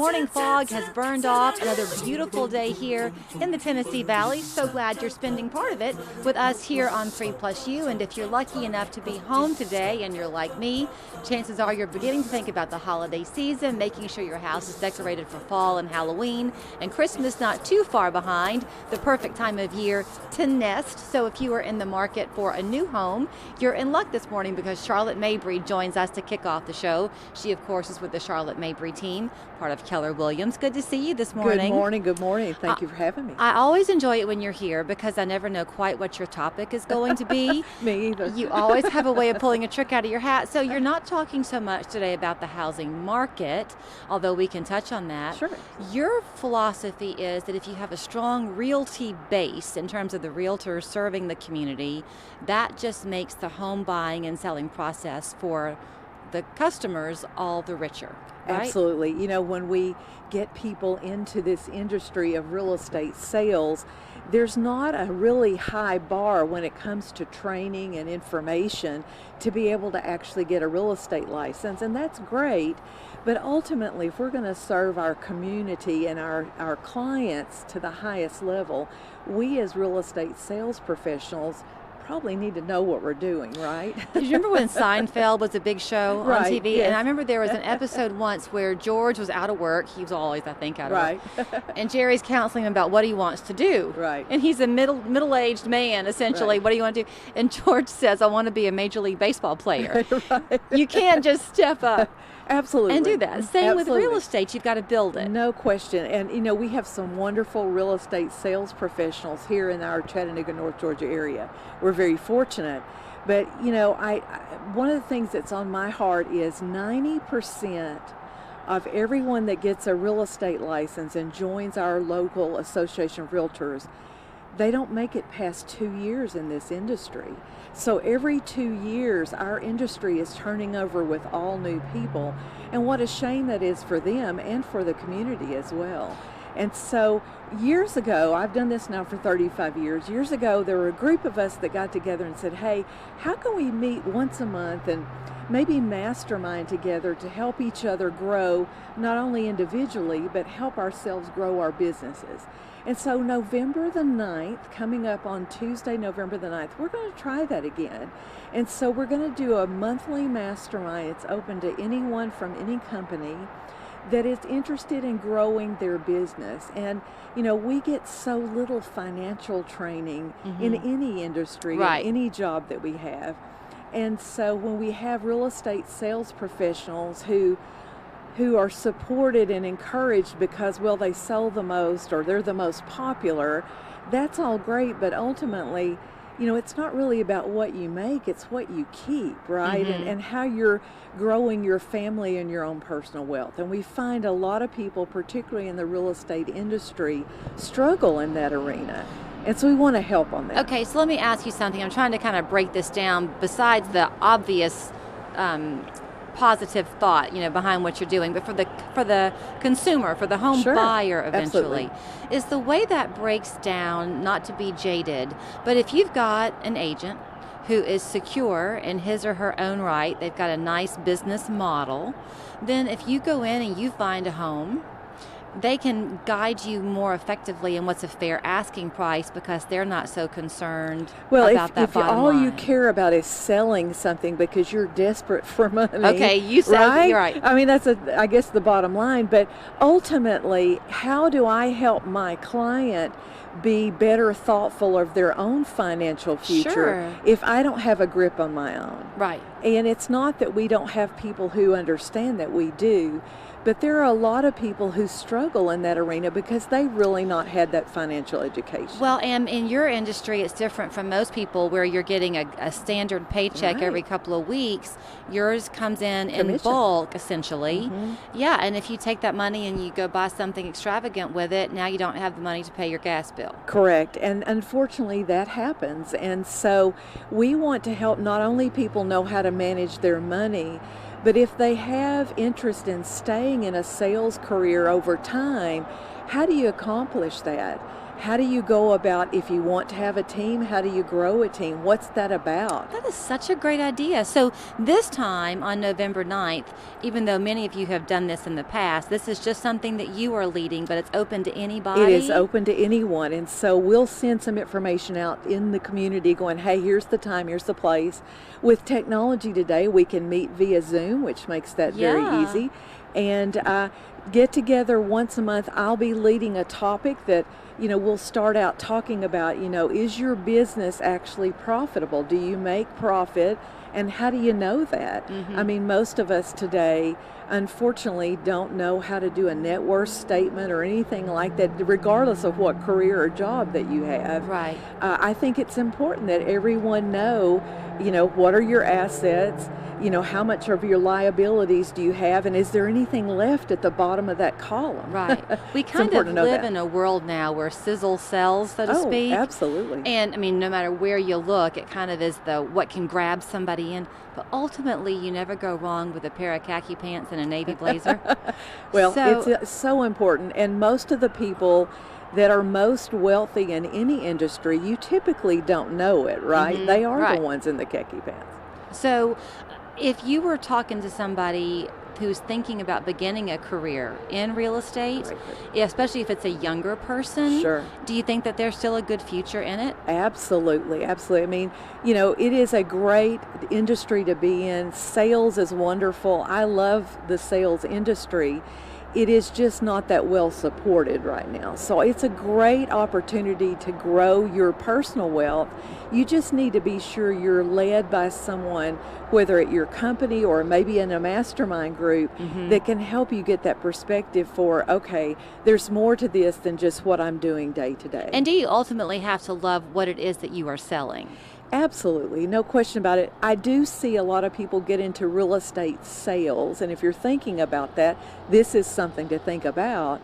Morning fog has burned off. Another beautiful day here in the Tennessee Valley. So glad you're spending part of it with us here on 3+U. And if you're lucky enough to be home today and you're like me, chances are you're beginning to think about the holiday season, making sure your house is decorated for fall and Halloween, and Christmas not too far behind, the perfect time of year to nest. So if you are in the market for a new home, you're in luck this morning because Charlotte Mabry joins us to kick off the show. She, of course, is with the Charlotte Mabry team, part of Keller Williams. Good to see you this morning. Good morning. Thank you for having me. I always enjoy it when you're here because I never know quite what your topic is going to be. Me either. You always have a way of pulling a trick out of your hat. So you're not talking so much today about the housing market, although we can touch on that. Sure. Your philosophy is that if you have a strong realty base in terms of the realtors serving the community, that just makes the home buying and selling process for the customers all the richer. Right? Absolutely. You know, when we get people into this industry of real estate sales, there's not a really high bar when it comes to training and information to be able to actually get a real estate license, and that's great. But ultimately, if we're going to serve our community and our clients to the highest level, we as real estate sales professionals probably need to know what we're doing, right? Do you remember when Seinfeld was a big show on TV? Yes. And I remember there was an episode once where George was out of work. He was always, I think, out of work. And Jerry's counseling him about what he wants to do. Right. And he's a middle-aged man, essentially. Right. What do you want to do? And George says, I want to be a Major League Baseball player. Right. You can't just step up. Absolutely. And do that. Same Absolutely. with real estate. You've got to build it. No question. And, you know, we have some wonderful real estate sales professionals here in our Chattanooga, North Georgia area. We're very fortunate. But, you know, I one of the things that's on my heart is 90% of everyone that gets a real estate license and joins our local association of realtors, they don't make it past 2 years in this industry. So every 2 years, our industry is turning over with all new people. And what a shame that is for them and for the community as well. And so years ago, I've done this now for 35 years. Years ago, there were a group of us that got together and said, hey, how can we meet once a month and maybe mastermind together to help each other grow, not only individually, but help ourselves grow our businesses. And so November the 9th, coming up on Tuesday, November the 9th, we're going to try that again. And so we're going to do a monthly mastermind. It's open to anyone from any company that is interested in growing their business. And, you know, we get so little financial training in any industry, Right. in any job that we have. And so when we have real estate sales professionals who are supported and encouraged because, well, they sell the most or they're the most popular, that's all great, but ultimately, you know, it's not really about what you make, it's what you keep, right? And how you're growing your family and your own personal wealth. And we find a lot of people, particularly in the real estate industry, struggle in that arena. And so we want to help on that. Okay, so let me ask you something. I'm trying to kind of break this down besides the obvious positive thought, you know, behind what you're doing, but for the consumer, for the home Sure. buyer eventually, Absolutely. is the way that breaks down, not to be jaded, but if you've got an agent who is secure in his or her own right, they've got a nice business model, then if you go in and you find a home, they can guide you more effectively in what's a fair asking price because they're not so concerned about that if bottom all you line. care about is selling something because you're desperate for money. Okay, you said right? You're right. I mean, that's I guess the bottom line. But ultimately, how do I help my client be better thoughtful of their own financial future Sure. if I don't have a grip on my own? Right. And it's not that we don't have people who understand that we do, but there are a lot of people who struggle in that arena because they've really not had that financial education. Well, and in your industry, it's different from most people where you're getting a standard paycheck Right. every couple of weeks. Yours comes in Commission. bulk, essentially. Yeah, and if you take that money and you go buy something extravagant with it, now you don't have the money to pay your gas bill. Correct. And unfortunately, that happens. And so we want to help not only people know how to manage their money, but if they have interest in staying in a sales career over time, how do you accomplish that? how do you go about, if you want to have a team, how do you grow a team? What's that about? That is such a great idea. So this time on November 9th, even though many of you have done this in the past, this is just something that you are leading, but it's open to anybody. It is open to anyone. And so we'll send some information out in the community going, hey, here's the time, here's the place. With technology today, we can meet via Zoom, which makes that very easy. And get together once a month. I'll be leading a topic that, we'll start out talking about, is your business actually profitable? Do you make profit? And how do you know that? I mean, most of us today, unfortunately, don't know how to do a net worth statement or anything like that, regardless of what career or job that you have. Right. I think it's important that everyone know, what are your assets? How much of your liabilities do you have, and is there anything left at the bottom of that column? Right. We kind of live in a world now where sizzle sells, so to speak. Absolutely. And I mean, no matter where you look, it kind of is what can grab somebody in. But ultimately, you never go wrong with a pair of khaki pants and a navy blazer. Well, it's so important, and most of the people that are most wealthy in any industry, you typically don't know it, right? They are the ones in the khaki pants. So if you were talking to somebody who's thinking about beginning a career in real estate, especially if it's a younger person, do you think that there's still a good future in it? Absolutely, absolutely. I mean, it is a great industry to be in. Sales is wonderful. I love the sales industry. It is just not that well supported right now. So it's a great opportunity to grow your personal wealth. You just need to be sure you're led by someone, whether at your company or maybe in a mastermind group, that can help you get that perspective for, okay, there's more to this than just what I'm doing day to day. And do you ultimately have to love what it is that you are selling? Absolutely, no question about it. I do see a lot of people get into real estate sales, and if you're thinking about that, this is something to think about.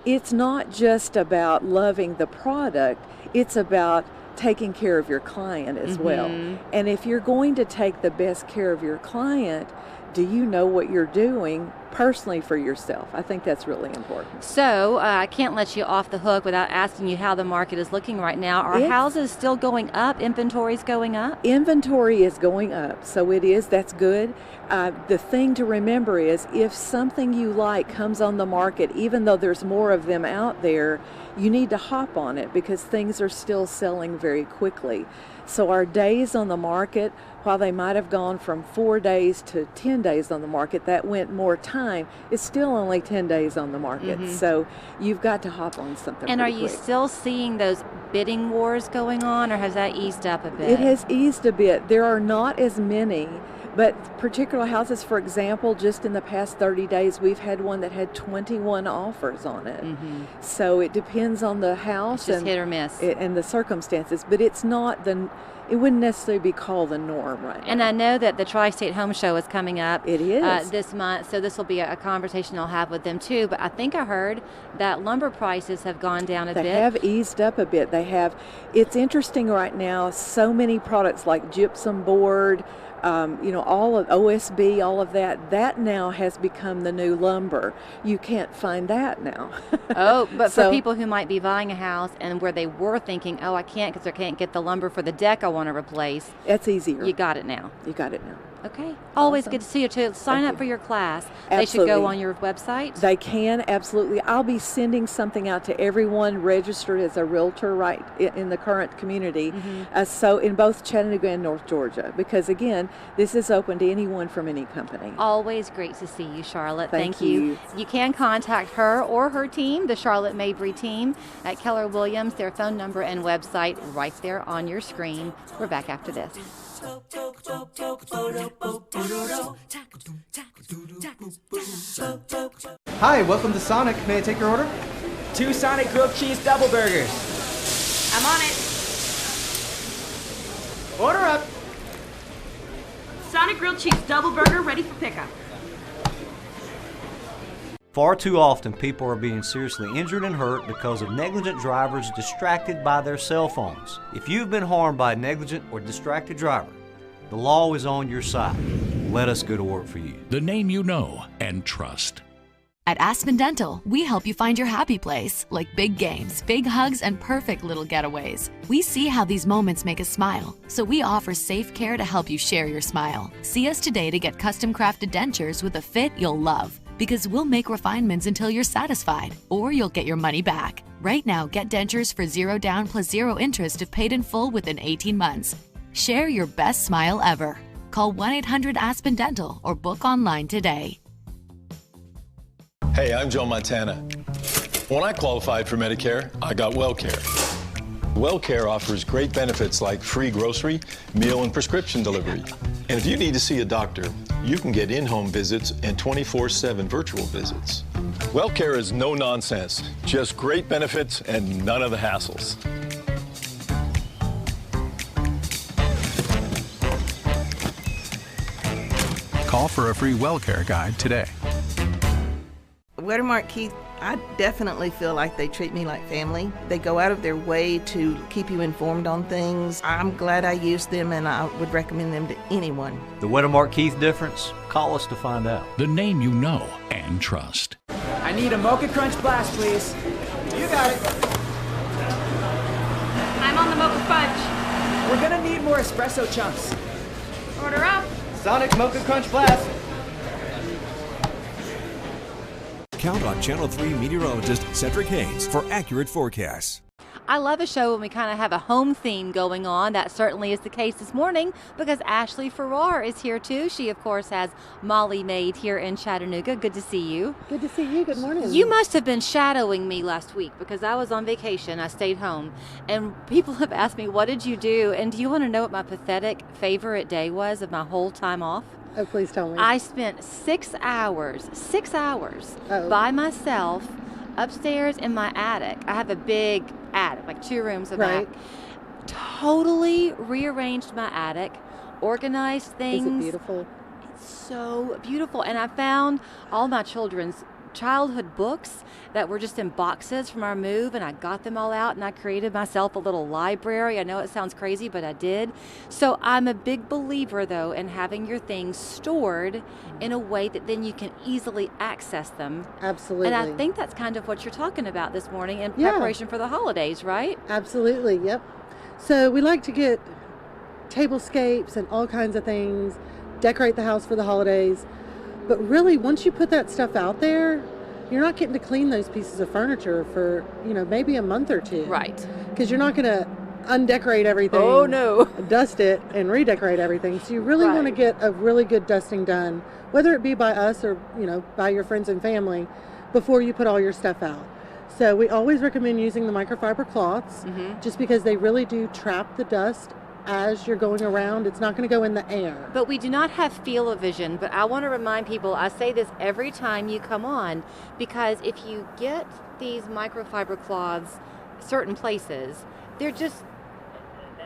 It's not just about loving the product, it's about taking care of your client as well. And if you're going to take the best care of your client, do you know what you're doing personally for yourself? I think that's really important. So I can't let you off the hook without asking you how the market is looking right now. Are houses still going up? Inventory's going up? Inventory is going up, so it is. That's good. The thing to remember is if something you like comes on the market, even though there's more of them out there, you need to hop on it because things are still selling very quickly. So our days on the market, while they might have gone from 4 days to 10 days on the market, that went more time. It's still only 10 days on the market. So you've got to hop on something. And are you quick. still seeing those bidding wars going on, or has that eased up a bit? It has eased a bit. There are not as many, but particular houses, for example, just in the past 30 days, we've had one that had 21 offers on it. So it depends on the house. It's just hit or miss. And the circumstances, but it's not it wouldn't necessarily be called the norm right now. And I know that the Tri-State Home Show is coming up. It is. This month, so this will be a conversation I'll have with them too. But I think I heard that lumber prices have gone down a bit. They have eased up a bit. They have. It's interesting right now, so many products like gypsum board, all of OSB, all of that now has become the new lumber. You can't find that now. Oh, but for people who might be buying a house and where they were thinking, oh, I can't because I can't get the lumber for the deck I want to replace. That's easier. You got it now. You got it now. Okay. Always good to see you. To sign up for your class, they should go on your website? They can, absolutely. I'll be sending something out to everyone registered as a realtor right in the current community, so in both Chattanooga and North Georgia, because again, this is open to anyone from any company. Always great to see you, Charlotte. Thank you. You can contact her or her team, the Charlotte Mabry team, at Keller Williams. Their phone number and website right there on your screen. We're back after this. Hi, welcome to Sonic. May I take your order? 2 Sonic grilled cheese double burgers. I'm on it. Order up. Sonic grilled cheese double burger ready for pickup. Far too often, people are being seriously injured and hurt because of negligent drivers distracted by their cell phones. If you've been harmed by a negligent or distracted driver, the law is on your side. Let us go to work for you. The name you know and trust. At Aspen Dental, we help you find your happy place, like big games, big hugs, and perfect little getaways. We see how these moments make us smile, so we offer safe care to help you share your smile. See us today to get custom crafted dentures with a fit you'll love, because we'll make refinements until you're satisfied, or you'll get your money back. Right now, get dentures for 0 down plus 0 interest if paid in full within 18 months. Share your best smile ever. Call 1-800-ASPEN-DENTAL or book online today. Hey, I'm Joe Montana. When I qualified for Medicare, I got WellCare. WellCare offers great benefits like free grocery, meal, and prescription delivery. And if you need to see a doctor, you can get in-home visits and 24/7 virtual visits. WellCare is no nonsense, just great benefits and none of the hassles. Call for a free WellCare guide today. Watermark Keith, I definitely feel like they treat me like family. They go out of their way to keep you informed on things. I'm glad I used them, and I would recommend them to anyone. The Wedemark Keith difference? Call us to find out. The name you know and trust. I need a Mocha Crunch Blast, please. You got it. I'm on the Mocha Fudge. We're gonna need more espresso chunks. Order up. Sonic Mocha Crunch Blast. Count on Channel 3 meteorologist Cedric Haynes for accurate forecasts. I love a show when we kind of have a home theme going on. That certainly is the case this morning because Ashley Farrar is here too. She, of course, has Molly Maid here in Chattanooga. Good to see you. Good to see you. Good morning. You must have been shadowing me last week because I was on vacation. I stayed home. And people have asked me, what did you do? And do you want to know what my pathetic favorite day was of my whole time off? Oh, please tell me. I spent 6 hours by myself upstairs in my attic. I have a big attic, like 2 rooms of Right. back. Totally rearranged my attic, organized things. Is it beautiful? It's so beautiful. And I found all my children's childhood books that were just in boxes from our move, and I got them all out and I created myself a little library. I know it sounds crazy, but I did. So I'm a big believer though in having your things stored in a way that then you can easily access them. Absolutely. And I think that's kind of what you're talking about this morning in Yeah. preparation for the holidays, right? Absolutely, yep. So we like to get tablescapes and all kinds of things, decorate the house for the holidays. But really, once you put that stuff out there, you're not getting to clean those pieces of furniture for, maybe a month or 2. Right. Because you're not going to undecorate everything. Oh, no. Dust it and redecorate everything. So you really want to get a really good dusting done, whether it be by us or, by your friends and family, before you put all your stuff out. So we always recommend using the microfiber cloths, just because they really do trap the dust as you're going around. It's not going to go in the air. But we do not have feel-o-vision, but I want to remind people, I say this every time you come on, because if you get these microfiber cloths certain places,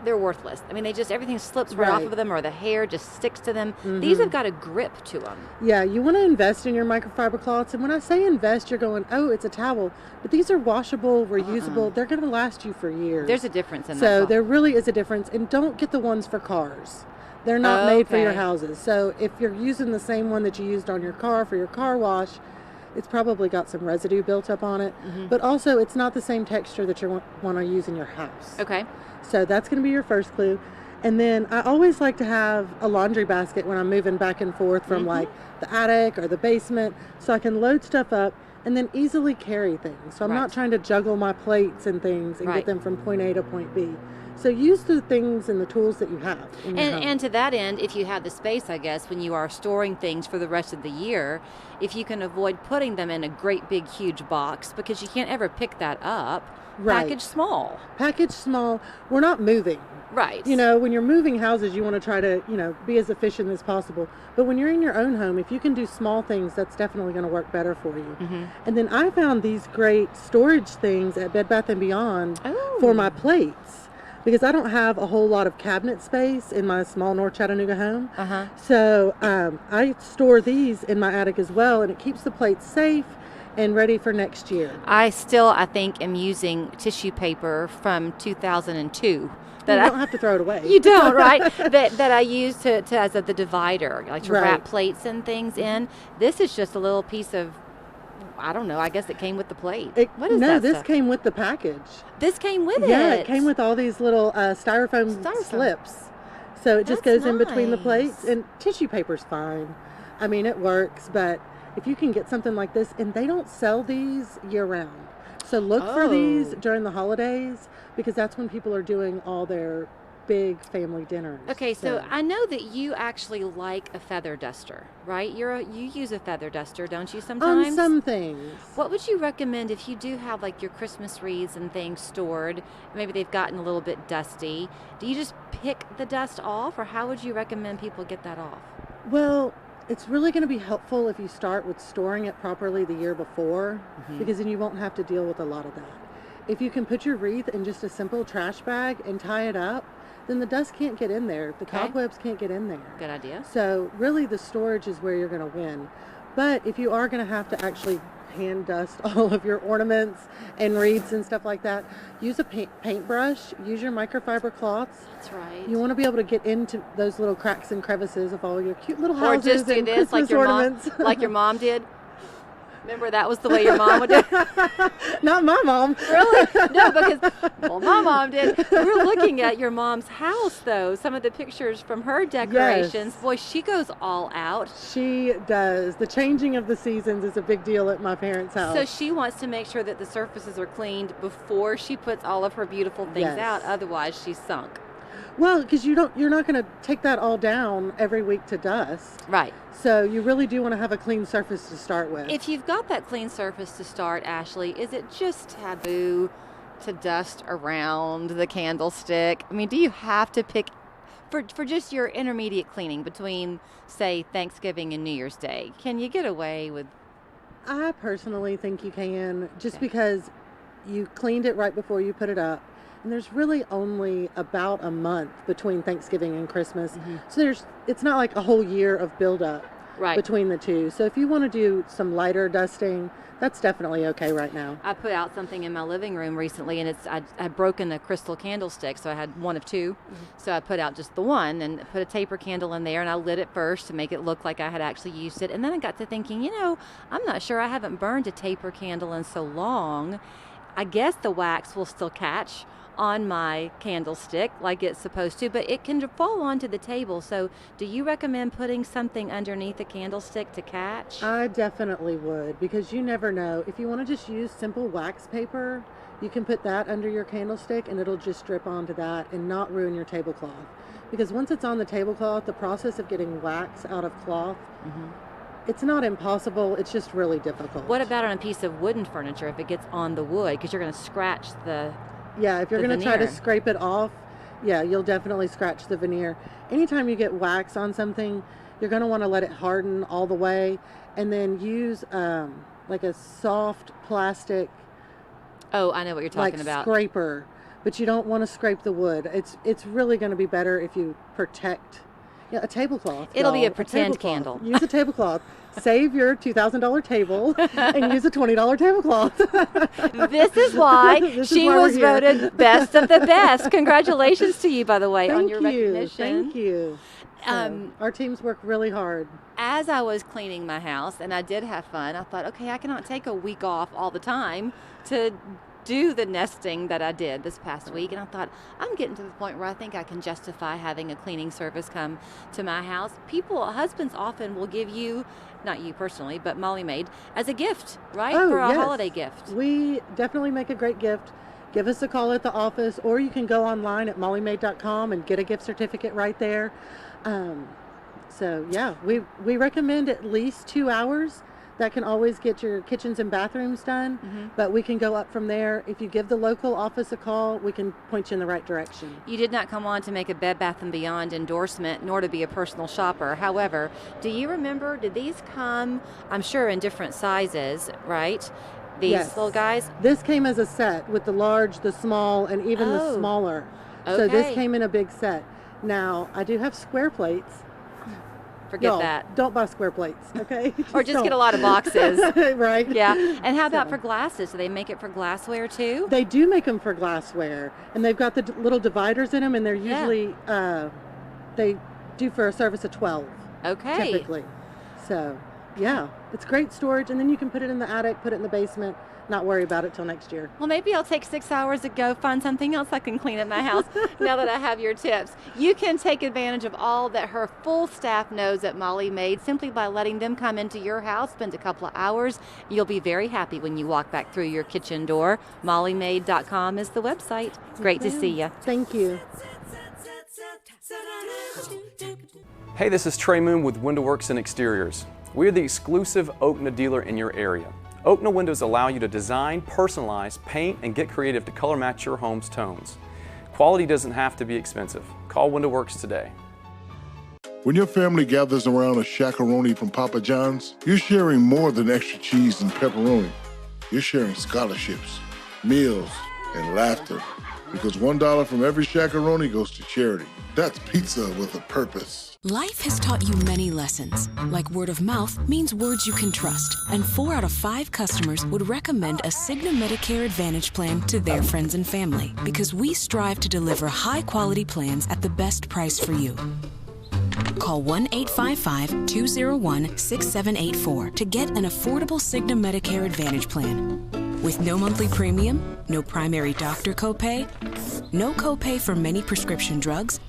they're worthless. I mean, everything slips right off of them, or the hair just sticks to them. These have got a grip to them. Yeah, you want to invest in your microfiber cloths. And when I say invest, you're going, oh, it's a towel. But these are washable, reusable. They're going to last you for years. There's a difference in that. So there really is a difference. And don't get the ones for cars. They're not made for your houses. So if you're using the same one that you used on your car for your car wash, it's probably got some residue built up on it. But also, it's not the same texture that you want to use in your house. Okay. So that's going to be your first clue. And then I always like to have a laundry basket when I'm moving back and forth from like the attic or the basement, so I can load stuff up and then easily carry things. So I'm not trying to juggle my plates and things and get them from point A to point B. So use the things and the tools that you have in your home. And to that end, if you have the space, I guess, when you are storing things for the rest of the year, if you can avoid putting them in a great big huge box, because you can't ever pick that up, package small. Package small. We're not moving. Right. When you're moving houses, you want to try to, be as efficient as possible. But when you're in your own home, if you can do small things, that's definitely going to work better for you. And then I found these great storage things at Bed Bath & Beyond for my plates, because I don't have a whole lot of cabinet space in my small North Chattanooga home. So I store these in my attic as well, and it keeps the plates safe and ready for next year. I think, am using tissue paper from 2002. That you don't have to throw it away. You don't, right? that I use to as the divider, like to wrap plates and things in. This is just a little piece of I don't know. I guess it came with the plate. What is no, that this stuff? came with the package. This came with it? Yeah, it came with all these little styrofoam slips. So it just That's goes in between the nice. plates, and tissue paper's fine. I mean, it works, but if you can get something like this, and they don't sell these year round. So look for these during the holidays, because that's when people are doing all their big family dinners. Okay, so I know that you actually like a feather duster, right? You use a feather duster, don't you, sometimes? On some things. What would you recommend if you do have like your Christmas wreaths and things stored? Maybe they've gotten a little bit dusty. Do you just pick the dust off, or how would you recommend people get that off? Well, it's really going to be helpful if you start with storing it properly the year before, because then you won't have to deal with a lot of that. If you can put your wreath in just a simple trash bag and tie it up, then the dust can't get in there. The cobwebs can't get in there. Good idea. So really the storage is where you're going to win. But if you are going to have to actually hand dust all of your ornaments and wreaths and stuff like that, use a paintbrush, use your microfiber cloths. That's right. You want to be able to get into those little cracks and crevices of all your cute little houses Or just do and this Christmas like your ornaments. mom, like your mom did. Remember, that was the way your mom would do it? Not my mom. Really? No, because, well, my mom did. We were looking at your mom's house, though. Some of the pictures from her decorations. Yes. Boy, she goes all out. She does. The changing of the seasons is a big deal at my parents' house. So she wants to make sure that the surfaces are cleaned before she puts all of her beautiful things Yes. out. Otherwise, she's sunk. Well, because you're not going to take that all down every week to dust. Right. So you really do want to have a clean surface to start with. If you've got that clean surface to start, Ashley, is it just taboo to dust around the candlestick? I mean, do you have to pick for just your intermediate cleaning between, say, Thanksgiving and New Year's Day? Can you get away with? I personally think you can, just because you cleaned it right before you put it up. And there's really only about a month between Thanksgiving and Christmas. So it's not like a whole year of buildup between the two. So if you want to do some lighter dusting, that's definitely okay right now. I put out something in my living room recently, and I'd broken a crystal candlestick, so I had one of two. So I put out just the one and put a taper candle in there, and I lit it first to make it look like I had actually used it. And then I got to thinking, I'm not sure, I haven't burned a taper candle in so long. I guess the wax will still catch on my candlestick like it's supposed to, but it can fall onto the table. So do you recommend putting something underneath the candlestick to catch? I definitely would, because you never know. If you want to just use simple wax paper, you can put that under your candlestick and it'll just drip onto that and not ruin your tablecloth. Because once it's on the tablecloth, the process of getting wax out of cloth, it's not impossible, it's just really difficult. What about on a piece of wooden furniture if it gets on the wood? Because you're going to scratch the Yeah, if you're going to try to veneer. scrape it off, yeah, you'll definitely scratch the veneer. Anytime you get wax on something, you're going to want to let it harden all the way, and then use like a soft plastic. Oh, I know what you're talking about. Scraper, but you don't want to scrape the wood. It's really going to be better if you protect. Yeah, a tablecloth. It'll be y'all. a pretend tablecloth. candle. Use a tablecloth. Save your $2,000 table and use a $20 tablecloth. This is why This is she why we're was here. voted best of the best. Congratulations to you, by the way, on Thank your you. recognition. Thank you. So, our teams work really hard. As I was cleaning my house, and I did have fun, I thought, okay, I cannot take a week off all the time to do the nesting that I did this past week. And I thought, I'm getting to the point where I think I can justify having a cleaning service come to my house. Husbands often will give you, not you personally, but Molly Maid, as a gift, right? For a yes. holiday gift. We definitely make a great gift. Give us a call at the office, or you can go online at mollymaid.com and get a gift certificate right there. So yeah, we recommend at least 2 hours. That can always get your kitchens and bathrooms done, but we can go up from there. If you give the local office a call, we can point you in the right direction. You did not come on to make a Bed Bath & Beyond endorsement, nor to be a personal shopper. However, do you remember, did these come, I'm sure, in different sizes, right? These Yes. little guys? This came as a set with the large, the small, and even the smaller. So this Okay. came in a big set. Now, I do have square plates. Forget Y'all, that. Don't buy square plates, okay? Or just get a lot of boxes. Right? Yeah. And how about for glasses? Do they make it for glassware too? They do make them for glassware, and they've got the little dividers in them, and they're usually, they do for a service of 12. Okay. Typically. So Yeah, it's great storage, and then you can put it in the attic, put it in the basement, not worry about it till next year. Well, maybe I'll take 6 hours to go find something else I can clean at my house now that I have your tips. You can take advantage of all that her full staff knows at Molly Maid simply by letting them come into your house, spend a couple of hours. You'll be very happy when you walk back through your kitchen door. mollymaid.com is the website. Great to see you. Thank you. Hey, this is Trey Moon with Window Works and Exteriors. We are the exclusive Okna dealer in your area. Okna windows allow you to design, personalize, paint, and get creative to color match your home's tones. Quality doesn't have to be expensive. Call Window Works today. When your family gathers around a shakaroni from Papa John's, you're sharing more than extra cheese and pepperoni. You're sharing scholarships, meals, and laughter. Because $1 from every shakaroni goes to charity. That's pizza with a purpose. Life has taught you many lessons, like word of mouth means words you can trust, and 4 out of 5 customers would recommend a Cigna Medicare Advantage plan to their friends and family, because we strive to deliver high-quality plans at the best price for you. Call 1-855-201-6784 to get an affordable Cigna Medicare Advantage plan. With no monthly premium, no primary doctor copay, no copay for many prescription drugs,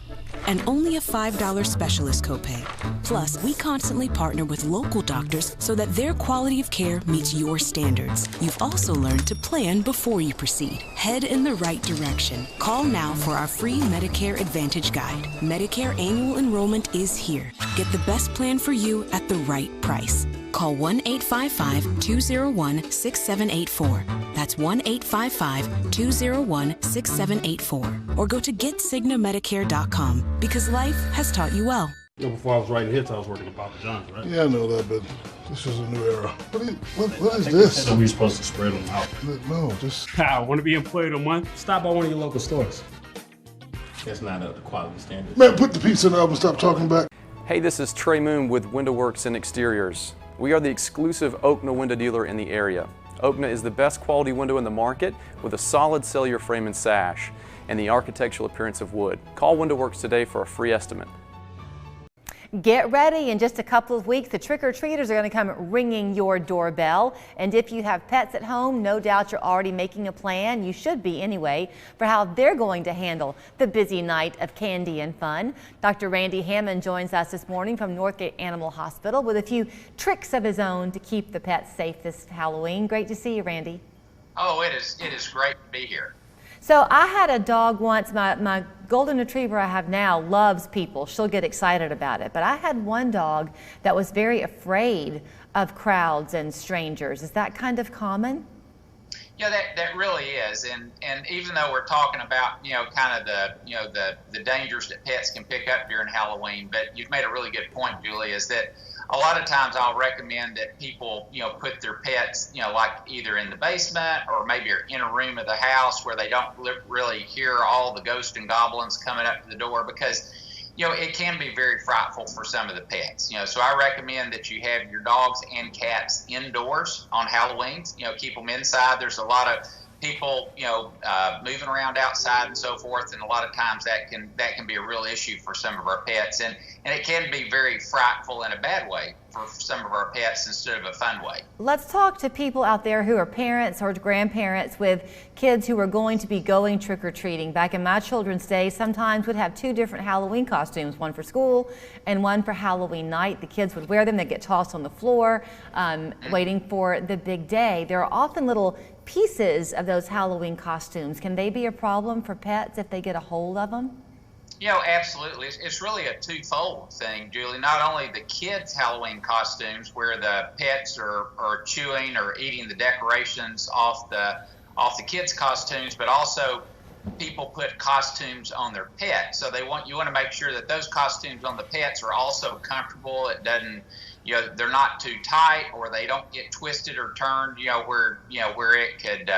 and only a $5 specialist copay. Plus, we constantly partner with local doctors so that their quality of care meets your standards. You've also learned to plan before you proceed. Head in the right direction. Call now for our free Medicare Advantage Guide. Medicare annual enrollment is here. Get the best plan for you at the right price. Call 1-855-201-6784. That's 1-855-201-6784. Or go to getcignamedicare.com, because life has taught you well. Before I was writing hits, I was working at Papa John's, right? Yeah, I know that, but this is a new era. What is this? So we're supposed to spread them out. No, just... I want to be employed on one. Stop by one of your local stores. That's not up to quality standards. Man, put the pizza in the oven, stop talking back. Hey, this is Trey Moon with Window Works and Exteriors. We are the exclusive Okna window dealer in the area. Okna is the best quality window in the market with a solid cellular frame and sash and the architectural appearance of wood. Call Window Works today for a free estimate. Get ready. In just a couple of weeks, the trick-or-treaters are going to come ringing your doorbell. And if you have pets at home, no doubt you're already making a plan, you should be anyway, for how they're going to handle the busy night of candy and fun. Dr. Randy Hammond joins us this morning from Northgate Animal Hospital with a few tricks of his own to keep the pets safe this Halloween. Great to see you, Randy. Oh, it is great to be here. So I had a dog once, my golden retriever I have now loves people. She'll get excited about it. But I had one dog that was very afraid of crowds and strangers. Is that kind of common? Yeah, that really is. And even though we're talking about, kind of the dangers that pets can pick up during Halloween, but you've made a really good point, Julie, is that a lot of times I'll recommend that people, put their pets, like either in the basement or maybe in a room of the house where they don't really hear all the ghosts and goblins coming up to the door, because, it can be very frightful for some of the pets. So I recommend that you have your dogs and cats indoors on Halloween. Keep them inside. There's a lot of people, moving around outside and so forth, and a lot of times that can be a real issue for some of our pets, and it can be very frightful in a bad way for some of our pets instead of a fun way. Let's talk to people out there who are parents or grandparents with kids who are going to be going trick-or-treating. Back in my children's day, sometimes we'd have 2 different Halloween costumes, one for school and one for Halloween night. The kids would wear them, they'd get tossed on the floor, waiting for the big day. There are often little pieces of those Halloween costumes. Can they be a problem for pets if they get a hold of them? Absolutely. It's really a twofold thing, Julie. Not only the kids' Halloween costumes where the pets are chewing or eating the decorations off the kids' costumes, but also people put costumes on their pets. So you want to make sure that those costumes on the pets are also comfortable. It doesn't, they're not too tight, or they don't get twisted or turned, where it could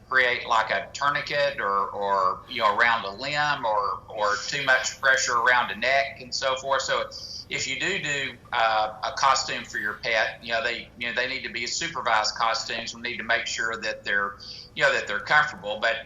create like a tourniquet or around a limb or too much pressure around the neck and so forth. So if you do a costume for your pet, they need to be supervised costumes. We need to make sure that they're comfortable. But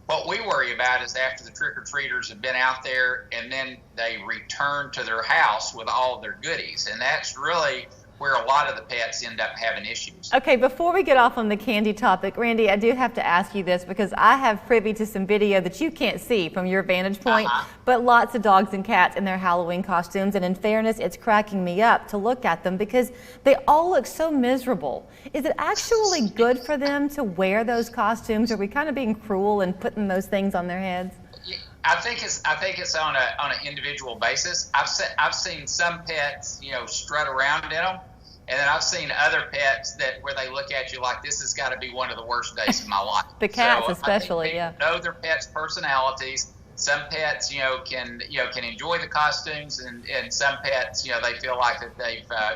what we worry about is after the trick-or-treaters have been out there and then they return to their house with all their goodies. And that's really where a lot of the pets end up having issues. Okay, before we get off on the candy topic, Randy, I do have to ask you this because I have privy to some video that you can't see from your vantage point, but lots of dogs and cats in their Halloween costumes, and in fairness, it's cracking me up to look at them because they all look so miserable. Is it actually good for them to wear those costumes? Are we kind of being cruel and putting those things on their heads? I think it's on an individual basis. I've seen some pets, strut around in them, and then I've seen other pets where they look at you like this has got to be one of the worst days of my life. The cats, especially, yeah. Know their pets' personalities. Some pets, can enjoy the costumes, and some pets, they feel like that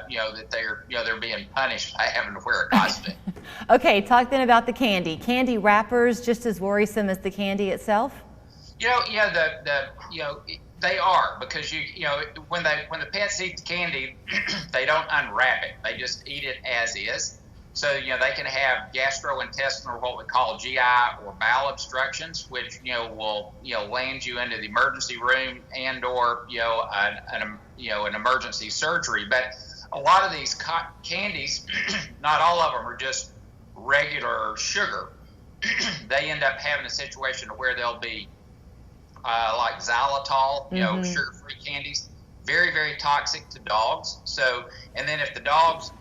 they're being punished by having to wear a costume. Okay, talk then about the candy. Candy wrappers just as worrisome as the candy itself? They are, because when the pets eat the candy, they don't unwrap it. They just eat it as is. So they can have gastrointestinal, what we call GI or bowel obstructions, which will land you into the emergency room and or an emergency surgery. But a lot of these candies, not all of them are just regular sugar. They end up having a situation where they'll be like xylitol, sugar-free candies, very, very toxic to dogs. So, and then if the dogs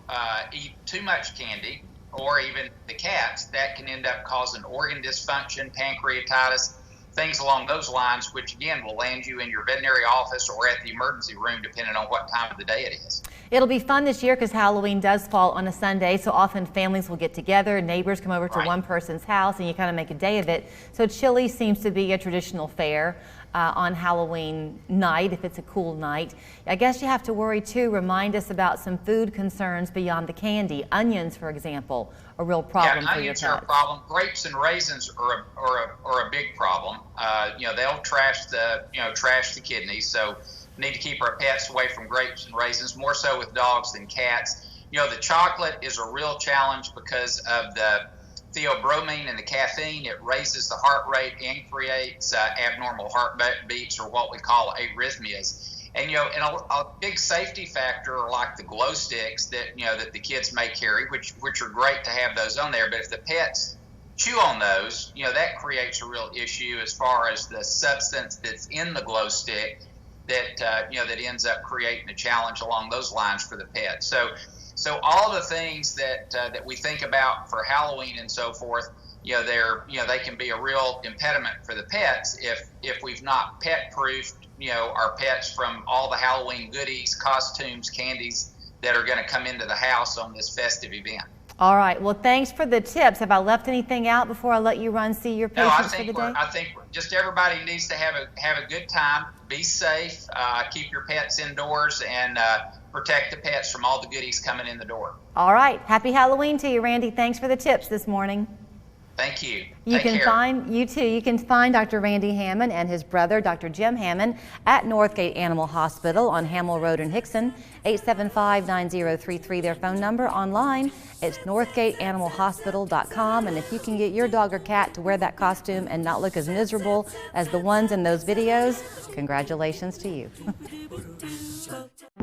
eat too much candy, or even the cats, that can end up causing organ dysfunction, pancreatitis, things along those lines, which again will land you in your veterinary office or at the emergency room, depending on what time of the day it is. It'll be fun this year because Halloween does fall on a Sunday, so often families will get together, neighbors come over to one person's house, and you kind of make a day of it. So chili seems to be a traditional fare on Halloween night, if it's a cool night. I guess you have to worry too, remind us about some food concerns beyond the candy. Onions, for example, a real problem for your pets. Onions are a problem. Grapes and raisins are a big problem. They'll trash the kidneys, so need to keep our pets away from grapes and raisins, more so with dogs than cats. The chocolate is a real challenge because of the theobromine and the caffeine. It raises the heart rate and creates abnormal heartbeats, or what we call arrhythmias. And and a big safety factor are like the glow sticks that that the kids may carry, which are great to have those on there. But if the pets chew on those, that creates a real issue as far as the substance that's in the glow stick that ends up creating a challenge along those lines for the pet. So all the things that we think about for Halloween and so forth, they can be a real impediment for the pets if we've not pet-proofed our pets from all the Halloween goodies, costumes, candies that are going to come into the house on this festive event. All right. Well, thanks for the tips. Have I left anything out before I let you run see your patients for the day? I think just everybody needs to have a good time, be safe, keep your pets indoors, and protect the pets from all the goodies coming in the door. All right. Happy Halloween to you, Randy. Thanks for the tips this morning. Thank you. You can find Dr. Randy Hammond and his brother, Dr. Jim Hammond, at Northgate Animal Hospital on Hamill Road in Hickson. 875-9033, their phone number. Online, it's northgateanimalhospital.com. And if you can get your dog or cat to wear that costume and not look as miserable as the ones in those videos, congratulations to you.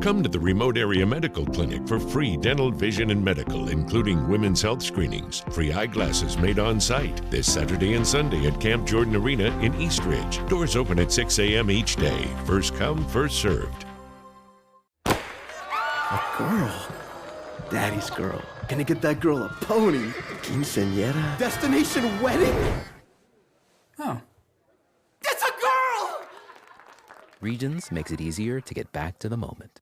Come to the remote area medical clinic for free dental, vision, and medical, including women's health screenings, free eyeglasses made on site, this Saturday and Sunday at Camp Jordan Arena in Eastridge. Doors open at 6 a.m. each day. First come, first served. A girl. Daddy's girl. Gonna get that girl a pony. Quinceañera. Destination wedding? Oh. It's a girl! Regions makes it easier to get back to the moment.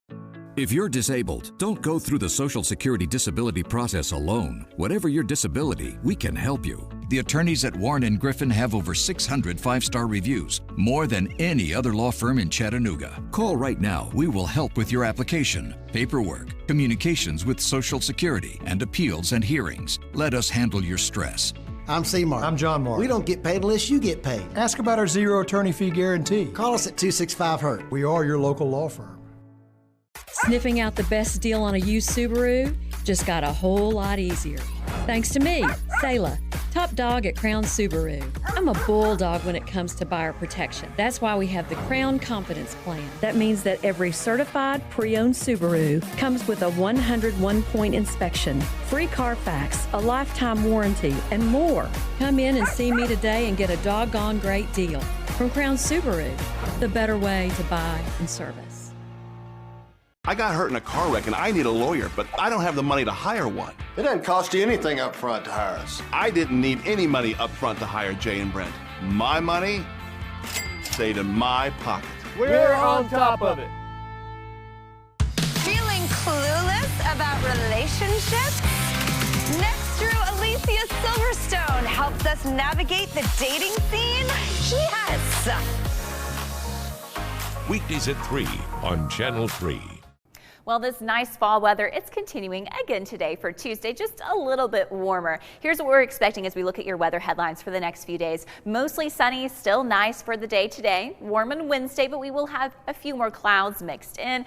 If you're disabled, don't go through the Social Security disability process alone. Whatever your disability, we can help you. The attorneys at Warren & Griffin have over 600 5-star reviews, more than any other law firm in Chattanooga. Call right now. We will help with your application, paperwork, communications with Social Security, and appeals and hearings. Let us handle your stress. I'm C-Mark. I'm John Mark. We don't get paid unless you get paid. Ask about our zero attorney fee guarantee. Call us at 265-HURT. We are your local law firm. Sniffing out the best deal on a used Subaru just got a whole lot easier. Thanks to me, Sayla. Top dog at Crown Subaru. I'm a bulldog when it comes to buyer protection. That's why we have the Crown Confidence Plan. That means that every certified pre-owned Subaru comes with a 101-point inspection, free Carfax, a lifetime warranty, and more. Come in and see me today and get a doggone great deal. From Crown Subaru, the better way to buy and service. I got hurt in a car wreck and I need a lawyer, but I don't have the money to hire one. It doesn't cost you anything up front to hire us. I didn't need any money up front to hire Jay and Brent. My money stayed in my pocket. We're on top of it. Feeling clueless about relationships? Next Drew Alicia Silverstone helps us navigate the dating scene? Yes! Weekdays at 3 on Channel 3. Well, this nice fall weather, it's continuing again today for Tuesday, just a little bit warmer. Here's what we're expecting as we look at your weather headlines for the next few days. Mostly sunny, still nice for the day today. Warm on Wednesday, but we will have a few more clouds mixed in.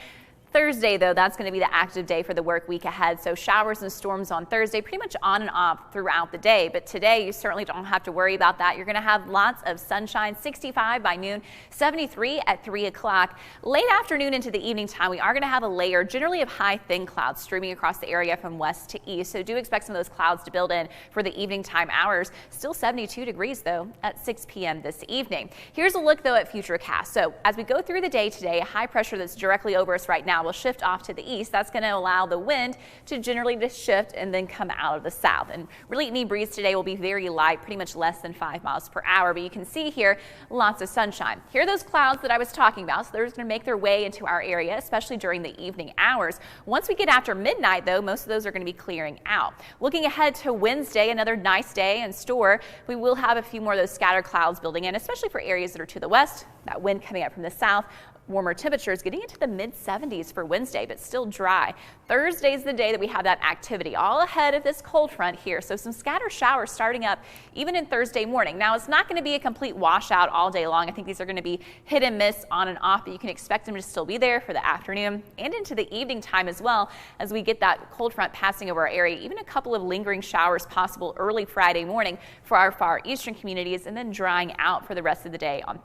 Thursday, though, that's going to be the active day for the work week ahead. So showers and storms on Thursday, pretty much on and off throughout the day. But today, you certainly don't have to worry about that. You're going to have lots of sunshine, 65 by noon, 73 at 3 o'clock. Late afternoon into the evening time, we are going to have a layer generally of high, thin clouds streaming across the area from west to east. So do expect some of those clouds to build in for the evening time hours. Still 72 degrees, though, at 6 p.m. this evening. Here's a look, though, at Futurecast. So as we go through the day today, a high pressure that's directly over us right now will shift off to the east. That's going to allow the wind to generally just shift and then come out of the south. And really any breeze today will be very light, pretty much less than 5 miles per hour. But you can see here lots of sunshine. Here are those clouds that I was talking about. So they're going to make their way into our area, especially during the evening hours. Once we get after midnight, though, most of those are going to be clearing out. Looking ahead to Wednesday, another nice day in store. We will have a few more of those scattered clouds building in, especially for areas that are to the west. That wind coming up from the south. Warmer temperatures getting into the mid-70s for Wednesday, but still dry. Thursday is the day that we have that activity all ahead of this cold front here. So some scattered showers starting up even in Thursday morning. Now, it's not going to be a complete washout all day long. I think these are going to be hit and miss on and off, but you can expect them to still be there for the afternoon and into the evening time as well as we get that cold front passing over our area. Even a couple of lingering showers possible early Friday morning for our far eastern communities and then drying out for the rest of the day on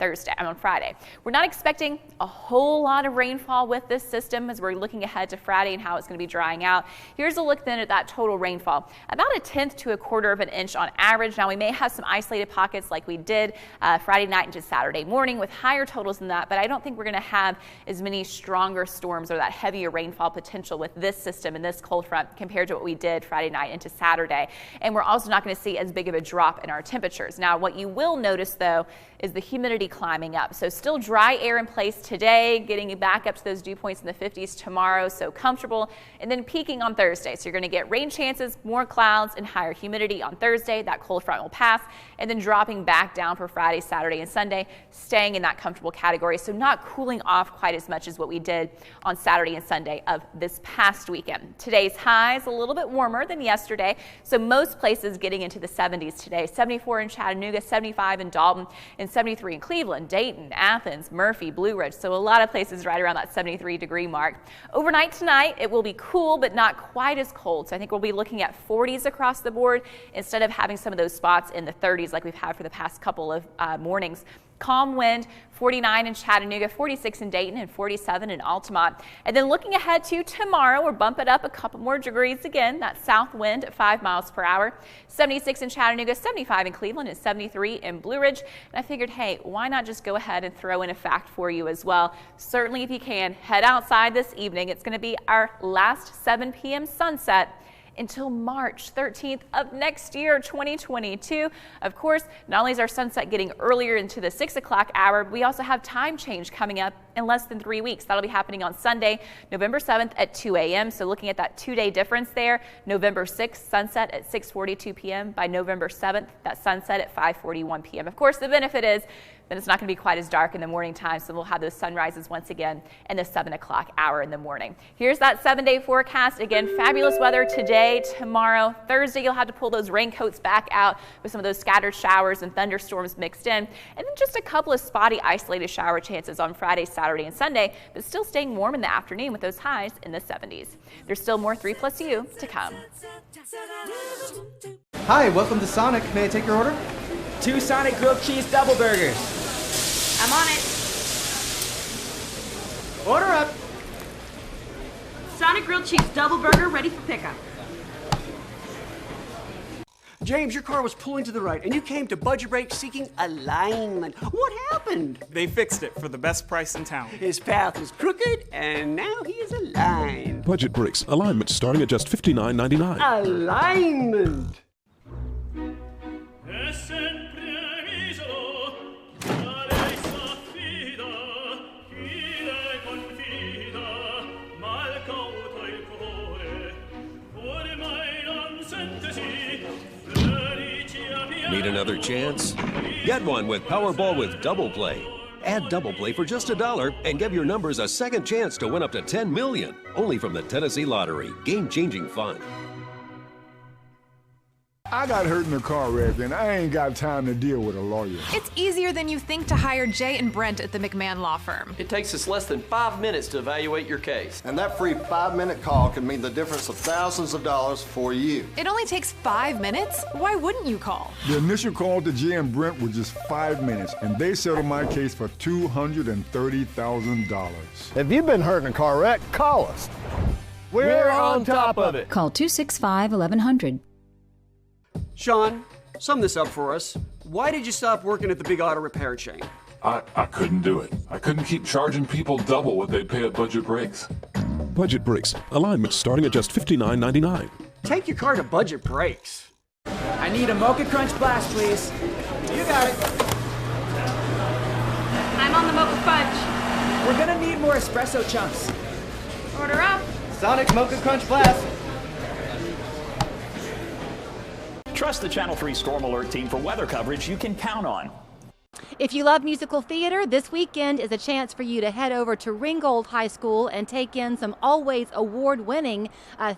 Friday. We're not expecting a whole lot of rainfall with this system as we're looking ahead to Friday and how it's going to be drying out. Here's a look then at that total rainfall. About 1/10 to 1/4 of an inch on average. Now we may have some isolated pockets like we did Friday night into Saturday morning with higher totals than that, but I don't think we're going to have as many stronger storms or that heavier rainfall potential with this system and this cold front compared to what we did Friday night into Saturday. And we're also not going to see as big of a drop in our temperatures. Now what you will notice though is the humidity climbing up. So still dry air in place today, getting back up to those dew points in the 50s tomorrow, so comfortable, and then peaking on Thursday. So you're going to get rain chances, more clouds, and higher humidity on Thursday. That cold front will pass, and then dropping back down for Friday, Saturday, and Sunday, staying in that comfortable category. So not cooling off quite as much as what we did on Saturday and Sunday of this past weekend. Today's high is a little bit warmer than yesterday, so most places getting into the 70s today. 74 in Chattanooga, 75 in Dalton, and 73 in Cleveland, Dayton, Athens, Murphy, Blue Ridge. So a lot of places right around that 73-degree mark. Overnight tonight, it will be cool, but not quite as cold. So I think we'll be looking at 40s across the board instead of having some of those spots in the 30s like we've had for the past couple of mornings. Calm wind, 49 in Chattanooga, 46 in Dayton, and 47 in Altamont. And then looking ahead to tomorrow, we're bumping up a couple more degrees again. That south wind at 5 miles per hour. 76 in Chattanooga, 75 in Cleveland, and 73 in Blue Ridge. And I figured, hey, why not just go ahead and throw in a fact for you as well. Certainly, if you can, head outside this evening. It's going to be our last 7 p.m. sunset until March 13th of next year, 2022. Of course, not only is our sunset getting earlier into the 6 o'clock hour, we also have time change coming up in less than 3 weeks. That'll be happening on Sunday, November 7th at 2 a.m. So looking at that 2-day difference there, November 6th, sunset at 6:42 p.m. By November 7th, that sunset at 5:41 p.m. Of course, the benefit is then it's not going to be quite as dark in the morning time, so we'll have those sunrises once again in the 7 o'clock hour in the morning. Here's that 7-day forecast. Again, fabulous weather today, tomorrow, Thursday. You'll have to pull those raincoats back out with some of those scattered showers and thunderstorms mixed in, and then just a couple of spotty isolated shower chances on Friday, Saturday, and Sunday, but still staying warm in the afternoon with those highs in the 70s. There's still more 3+U to come. Hi, welcome to Sonic. May I take your order? 2 Sonic grilled cheese double burgers. I'm on it. Order up. Sonic grilled cheese double burger ready for pickup. James, your car was pulling to the right, and you came to Budget Brake seeking alignment. What happened? They fixed it for the best price in town. His path was crooked, and now he is aligned. Budget Brakes. Alignment starting at just $59.99. Alignment! Need another chance? Get one with Powerball with Double Play. Add Double Play for just $1 and give your numbers a second chance to win up to $10 million. Only from the Tennessee Lottery. Game-changing fun. I got hurt in a car wreck, and I ain't got time to deal with a lawyer. It's easier than you think to hire Jay and Brent at the McMahon Law Firm. It takes us less than 5 minutes to evaluate your case. And that free 5-minute call can mean the difference of thousands of dollars for you. It only takes 5 minutes? Why wouldn't you call? The initial call to Jay and Brent was just 5 minutes, and they settled my case for $230,000. If you've been hurt in a car wreck, call us. We're on top of it. Call 265-1100. Sean, sum this up for us. Why did you stop working at the big auto repair chain? I couldn't do it. I couldn't keep charging people double what they pay at Budget Brakes. Budget Brakes. Alignment starting at just $59.99. Take your car to Budget Brakes. I need a Mocha Crunch Blast, please. You got it. I'm on the Mocha Fudge. We're gonna need more espresso chunks. Order up. Sonic Mocha Crunch Blast. Trust the Channel 3 Storm Alert team for weather coverage you can count on. If you love musical theater, this weekend is a chance for you to head over to Ringgold High School and take in some always award-winning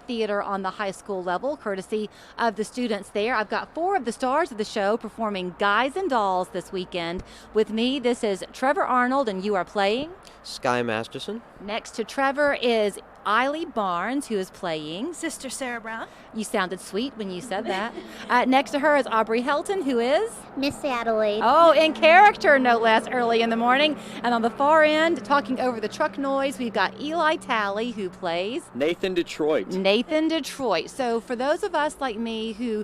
theater on the high school level, courtesy of the students there. I've got 4 of the stars of the show performing Guys and Dolls this weekend. With me, this is Trevor Arnold, and you are playing? Sky Masterson. Next to Trevor is Ollie Barnes, who is playing Sister Sarah Brown. You sounded sweet when you said that. Next to her is Aubrey Helton, who is Miss Adelaide. Oh, in character, no less, early in the morning. And on the far end, talking over the truck noise, we've got Eli Talley, who plays Nathan Detroit. Nathan Detroit. So for those of us like me who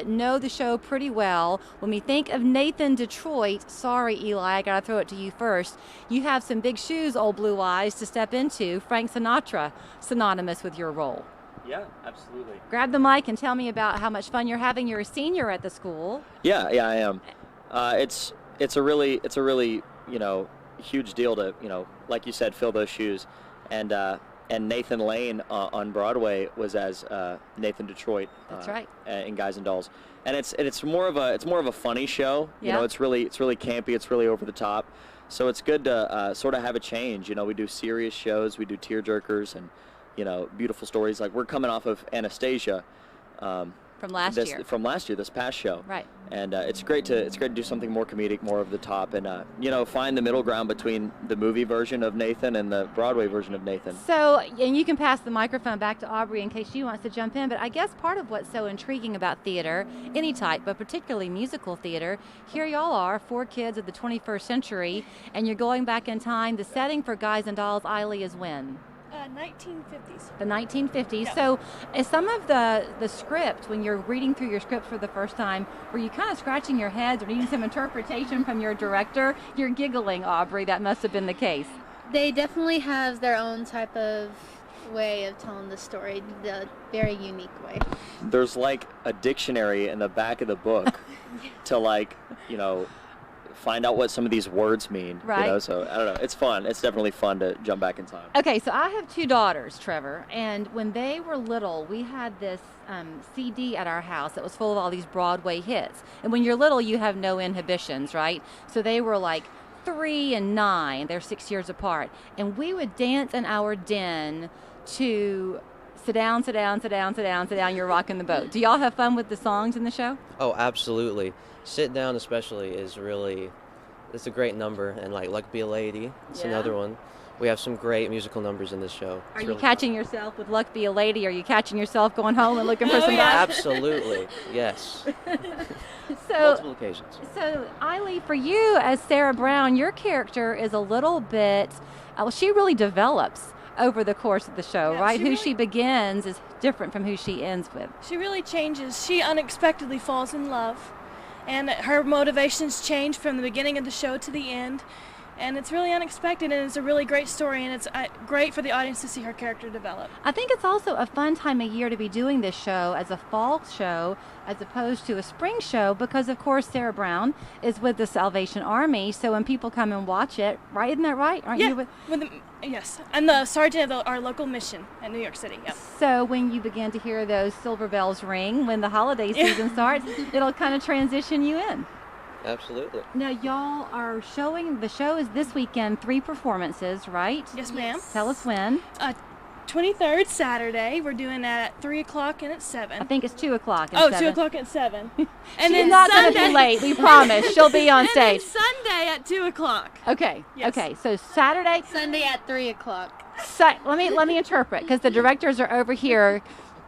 know the show pretty well, when we think of Nathan Detroit, sorry, Eli, I got to throw it to you first. You have some big shoes, old blue eyes, to step into. Frank Sinatra, synonymous with your role. Yeah, absolutely. Grab the mic and tell me about how much fun you're having. You're a senior at the school. Yeah, I am. It's a really huge deal to like you said, fill those shoes, and Nathan Lane on Broadway was as Nathan Detroit. That's right. In Guys and Dolls, and it's more of a funny show. Yeah. You know, it's really campy. It's really over the top. So it's good to sort of have a change. You know, we do serious shows, we do tearjerkers, and beautiful stories. Like we're coming off of Anastasia. From last year. From last year, this past show. Right. And it's great to do something more comedic, more over the top, and find the middle ground between the movie version of Nathan and the Broadway version of Nathan. So, and you can pass the microphone back to Aubrey in case she wants to jump in, but I guess part of what's so intriguing about theater, any type, but particularly musical theater, here y'all are, 4 kids of the 21st century, and you're going back in time. The setting for Guys and Dolls, Eiley, is when? 1950s. The 1950s. Yeah. So is some of the script, when you're reading through your script for the first time, were you kind of scratching your heads or needing some interpretation from your director? You're giggling, Aubrey. That must have been the case. They definitely have their own type of way of telling the story, the very unique way. There's like a dictionary in the back of the book to find out what some of these words mean. Right. You know, so I don't know. It's fun. It's definitely fun to jump back in time. Okay, so I have 2 daughters, Trevor, and when they were little, we had this CD at our house that was full of all these Broadway hits. And when you're little, you have no inhibitions, right? So they were like 3 and 9. They're 6 years apart. And we would dance in our den to sit down, sit down, sit down, sit down, sit down, you're rocking the boat. Do y'all have fun with the songs in the show? Oh, absolutely. Sit Down especially is it's a great number. And like Luck Be a Lady, it's another one. We have some great musical numbers in this show. Are you catching yourself with Luck Be a Lady? Are you catching yourself going home and looking for some Absolutely, yes. Multiple occasions. So, Eileen, for you as Sarah Brown, your character is a little bit, she really develops over the course of the show, right? Who she begins is different from who she ends with. She really changes. She unexpectedly falls in love, and her motivations change from the beginning of the show to the end. And it's really unexpected, and it's a really great story, and it's great for the audience to see her character develop. I think it's also a fun time of year to be doing this show as a fall show as opposed to a spring show because, of course, Sarah Brown is with the Salvation Army, so when people come and watch it, right? Isn't that right? Aren't you with yes, I'm the sergeant of our local mission in New York City. Yep. So when you begin to hear those silver bells ring when the holiday season starts, it'll kind of transition you in. Absolutely. Now, y'all are showing, the show is this weekend, 3 performances, right? Yes, ma'am. Tell us when. 23rd Saturday. We're doing that at 3 o'clock and at 7. I think it's 2 o'clock and 7. 2 o'clock and 7. And then she's not going to Sunday- be late, we promise. She'll be on stage. And then Sunday at 2 o'clock. Okay, Yes. okay. So Saturday. Sunday at 3 o'clock. Let me interpret, because the directors are over here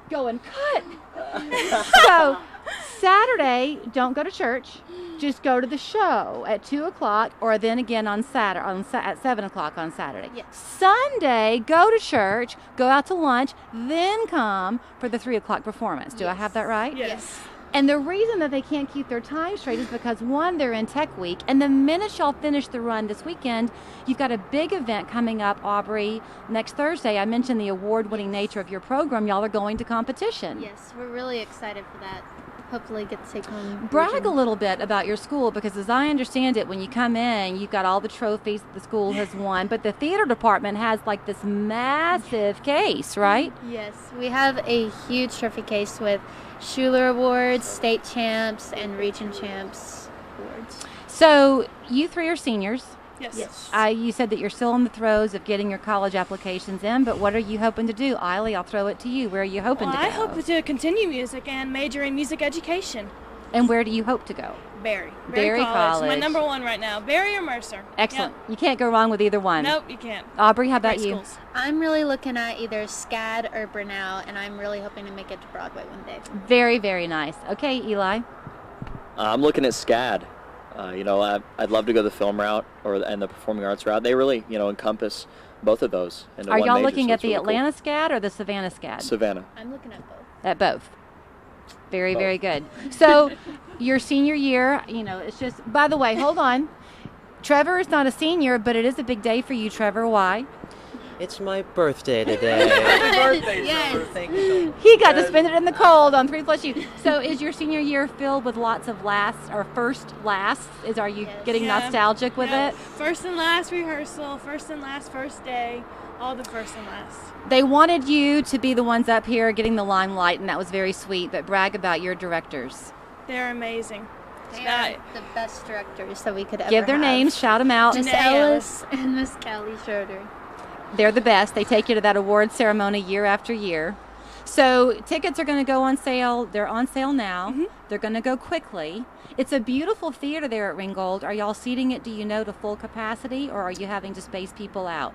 going, cut. So Saturday, don't go to church. Just go to the show at 2 o'clock, or then again on Saturday at 7 o'clock on Saturday. Yes. Sunday, go to church, go out to lunch, then come for the 3 o'clock performance. Do I have that right? Yes. And the reason that they can't keep their time straight is because, one, they're in Tech Week, and the minute y'all finish the run this weekend, you've got a big event coming up, Aubrey, next Thursday. I mentioned the award-winning nature of your program. Y'all are going to competition. Yes, we're really excited for that. Hopefully get to take home. Brag a little bit about your school, because as I understand it, when you come in, you've got all the trophies that the school has won, but the theater department has like this massive case, right? Yes, we have a huge trophy case with Schuler Awards, state champs, and region champs awards. So you 3 are seniors. Yes. You said that you're still in the throes of getting your college applications in, but what are you hoping to do? Eileen, I'll throw it to you. Where are you hoping to go? I hope to continue music and major in music education. And where do you hope to go? Berry College. My number 1 right now. Berry or Mercer. Excellent. Yep. You can't go wrong with either one. Nope, you can't. Aubrey, how about Great you? schools. I'm really looking at either SCAD or Brunel, and I'm really hoping to make it to Broadway one day. Very, very nice. Okay, Eli. I'm looking at SCAD. I'd love to go the film route and the performing arts route. They really, encompass both of those. Into Are one y'all major, looking so at it's the really Atlanta SCAD or the Savannah SCAD? Savannah. I'm looking at both. At both. Very, very good. So your senior year, it's just, by the way, hold on. Trevor is not a senior, but it is a big day for you, Trevor. Why? It's my birthday today. Happy birthday, Trevor. Thank you. He got to spend it in the cold on 3+U. So is your senior year filled with lots of first lasts? Are you getting nostalgic with it? First and last rehearsal, first and last first day, all the first and last. They wanted you to be the ones up here getting the limelight, and that was very sweet, but brag about your directors. They're amazing. They are the best directors that we could ever Give their have. names, shout them out. Miss Ellis and Miss Callie Schroeder. They're the best. They take you to that award ceremony year after year. So tickets are going to go on sale. They're on sale now. Mm-hmm. They're going to go quickly. It's a beautiful theater there at Ringgold. Are y'all seating it, do you know, to full capacity, or are you having to space people out?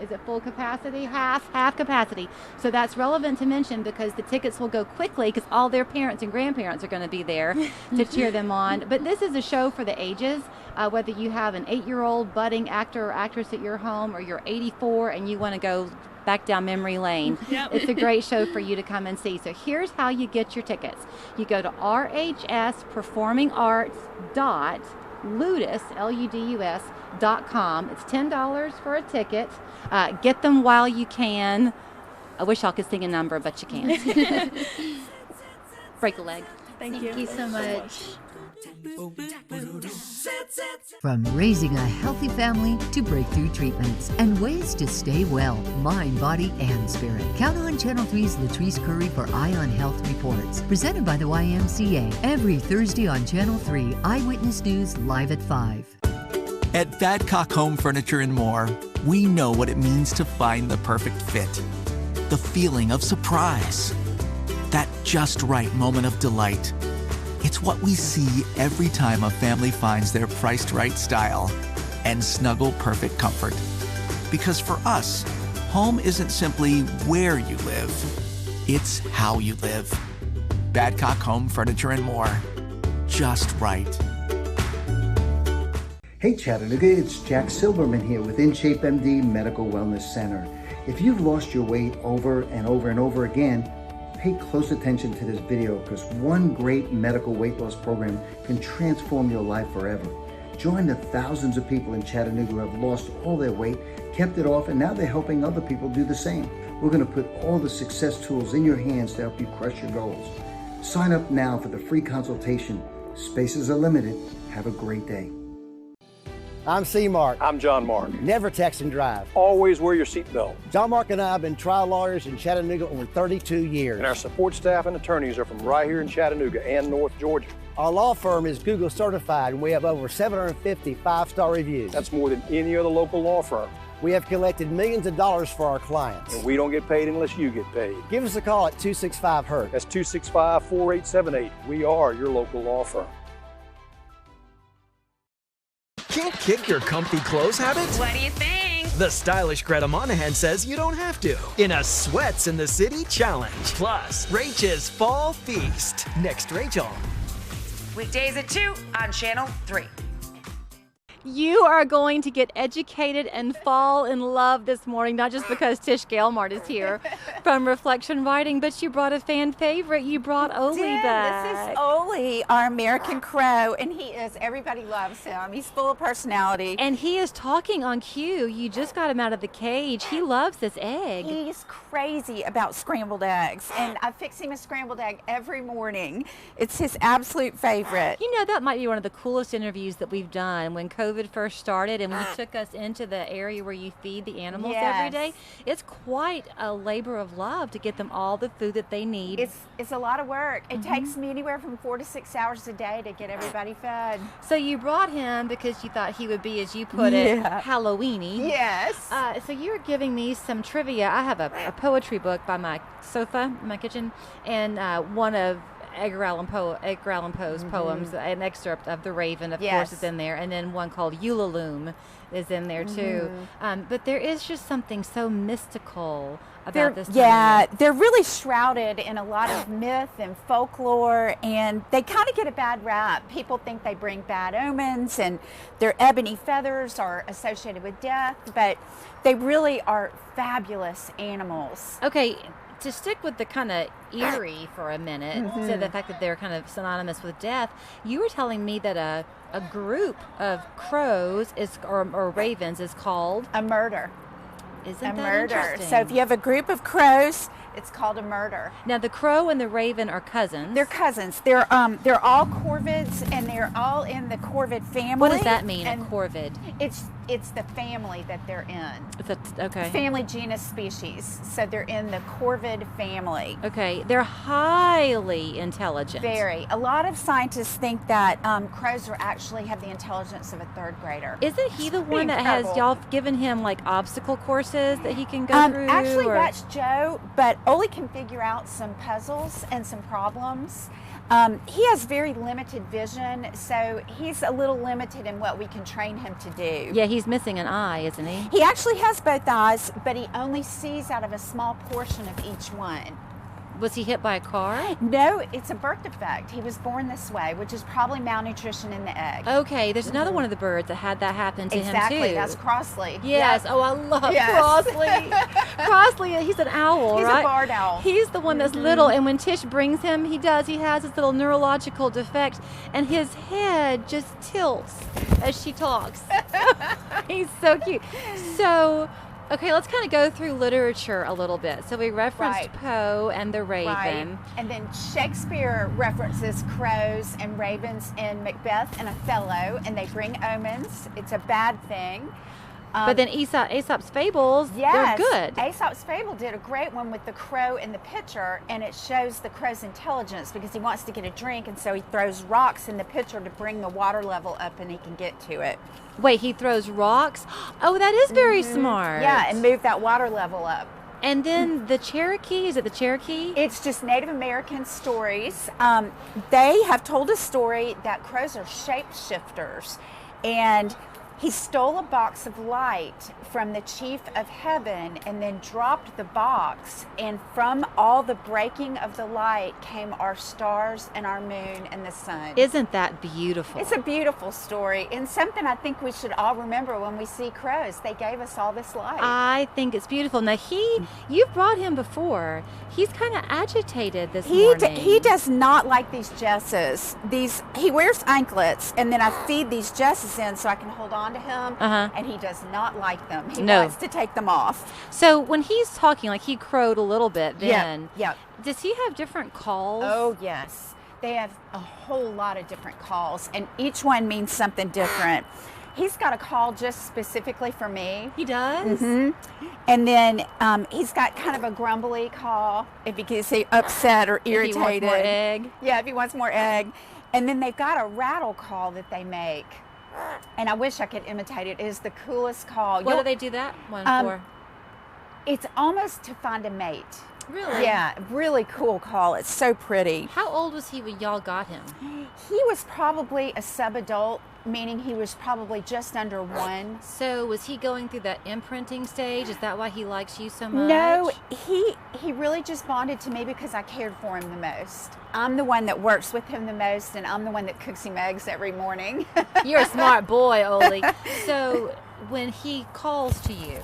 Is it full capacity? Half capacity. So that's relevant to mention because the tickets will go quickly because all their parents and grandparents are going to be there to cheer them on. But this is a show for the ages, whether you have an 8-year-old budding actor or actress at your home, or you're 84 and you want to go back down memory lane. Yep. It's a great show for you to come and see. So here's how you get your tickets. You go to rhsperformingarts.ludus.com. It's $10 for a ticket. Get them while you can. I wish y'all could sing a number, but you can't. Break a leg. Thank you so much. From raising a healthy family to breakthrough treatments and ways to stay well, mind, body, and spirit. Count on Channel 3's Latrice Curry for Eye on Health Reports, presented by the YMCA. Every Thursday on Channel 3, Eyewitness News live at 5. At Badcock Home Furniture and More, we know what it means to find the perfect fit. The feeling of surprise. That just right moment of delight. It's what we see every time a family finds their priced right style and snuggle perfect comfort. Because for us, home isn't simply where you live, it's how you live. Badcock Home Furniture and More. Just right. Hey Chattanooga, it's Jack Silverman here with InShape MD Medical Wellness Center. If you've lost your weight over and over and over again, pay close attention to this video because one great medical weight loss program can transform your life forever. Join the thousands of people in Chattanooga who have lost all their weight, kept it off, and now they're helping other people do the same. We're going to put all the success tools in your hands to help you crush your goals. Sign up now for the free consultation. Spaces are limited. Have a great day. I'm C-Mark. I'm John Mark. Never text and drive. Always wear your seatbelt. John Mark and I have been trial lawyers in Chattanooga over 32 years. And our support staff and attorneys are from right here in Chattanooga and North Georgia. Our law firm is Google certified and we have over 750 five-star reviews. That's more than any other local law firm. We have collected millions of dollars for our clients. And we don't get paid unless you get paid. Give us a call at 265-HURT. That's 265-4878. We are your local law firm. Can't kick your comfy clothes habits? What do you think? The stylish Greta Monahan says you don't have to in a Sweats in the City challenge. Plus, Rachel's Fall Feast. Next, Rachel. Weekdays at 2 on Channel 3. You are going to get educated and fall in love this morning, not just because Tish Gailmard is here from Reflection Writing, but you brought a fan favorite. You brought Ollie back. This is Ollie, our American crow, and everybody loves him. He's full of personality. And he is talking on cue. You just got him out of the cage. He loves this egg. He's crazy about scrambled eggs, and I fix him a scrambled egg every morning. It's his absolute favorite. You know, that might be one of the coolest interviews that we've done when COVID first started and when you took us into the area where you feed the animals every day. It's quite a labor of love to get them all the food that they need. It's a lot of work. It takes me anywhere from 4 to 6 hours a day to get everybody fed. So you brought him because you thought he would be, as you put it, Halloweeny. Yes. So you're giving me some trivia. I have a poetry book by my sofa in my kitchen, and one of Edgar Allan Poe's poems, an excerpt of The Raven, of course, is in there, and then one called Eulaloom is in there too. But there is just something so mystical about this. They're really shrouded in a lot of myth and folklore, and they kind of get a bad rap. People think they bring bad omens, and their ebony feathers are associated with death, but they really are fabulous animals. Okay. To stick with the kind of eerie for a minute, to the fact that they're kind of synonymous with death, you were telling me that a group of crows or ravens is called a murder. Isn't that murder? Interesting? So if you have a group of crows, it's called a murder. Now the crow and the raven are cousins. They're cousins. They're all corvids, and they're all in the corvid family. What does that mean, a corvid? It's the family that they're in. Okay. Family, genus, species. So they're in the corvid family. Okay. They're highly intelligent. Very. A lot of scientists think that crows actually have the intelligence of a third grader. Isn't he the one that has y'all given him like obstacle courses that he can go through? Actually, that's Joe, but Ollie can figure out some puzzles and some problems. He has very limited vision, so he's a little limited in what we can train him to do. Yeah, he's missing an eye, isn't he? He actually has both eyes, but he only sees out of a small portion of each one. Was he hit by a car? No, it's a birth defect. He was born this way, which is probably malnutrition in the egg. Okay, there's another one of the birds that had that happen to him too. Exactly, that's Crossley. Yes, Yep. Oh, I love Crossley. Crossley, he's an owl, He's right? a barred owl. He's the one that's little, and when Tish brings him, he has this little neurological defect, and his head just tilts as she talks. He's so cute. So, Okay, let's kind of go through literature a little bit. So we referenced Poe and the Raven. Right. And then Shakespeare references crows and ravens in Macbeth and Othello, and they bring omens. It's a bad thing. But then Aesop's Fables, yes, they're good. Aesop's Fable did a great one with the crow in the pitcher, and it shows the crow's intelligence because he wants to get a drink, and so he throws rocks in the pitcher to bring the water level up and he can get to it. Wait, he throws rocks? Oh, that is very smart. Yeah, and move that water level up. And then the Cherokee, is it the Cherokee? It's just Native American stories. They have told a story that crows are shapeshifters, and he stole a box of light from the chief of heaven and then dropped the box, and from all the breaking of the light came our stars and our moon and the sun. Isn't that beautiful? It's a beautiful story, and something I think we should all remember when we see crows. They gave us all this light. I think it's beautiful. Now you've brought him before. He's kind of agitated this morning. He does not like these jesses. He wears anklets, and then I feed these jesses in so I can hold on to him, and he does not like them. He wants to take them off. So when he's talking, like he crowed a little bit then. Yeah. Does he have different calls? Oh, yes. They have a whole lot of different calls, and each one means something different. He's got a call just specifically for me. He does? Mm-hmm. And then he's got kind of a grumbly call if he gets upset or irritated. If he wants more egg. Yeah, if he wants more egg. And then they've got a rattle call that they make. And I wish I could imitate it. It is the coolest call. What do they do that one for? It's almost to find a mate. Really? Yeah, really cool call. It's so pretty. How old was he when y'all got him? He was probably a sub-adult, meaning he was probably just under 1. So was he going through that imprinting stage? Is that why he likes you so much? No, he really just bonded to me because I cared for him the most. I'm the one that works with him the most, and I'm the one that cooks him eggs every morning. You're a smart boy, Ollie. So when he calls to you,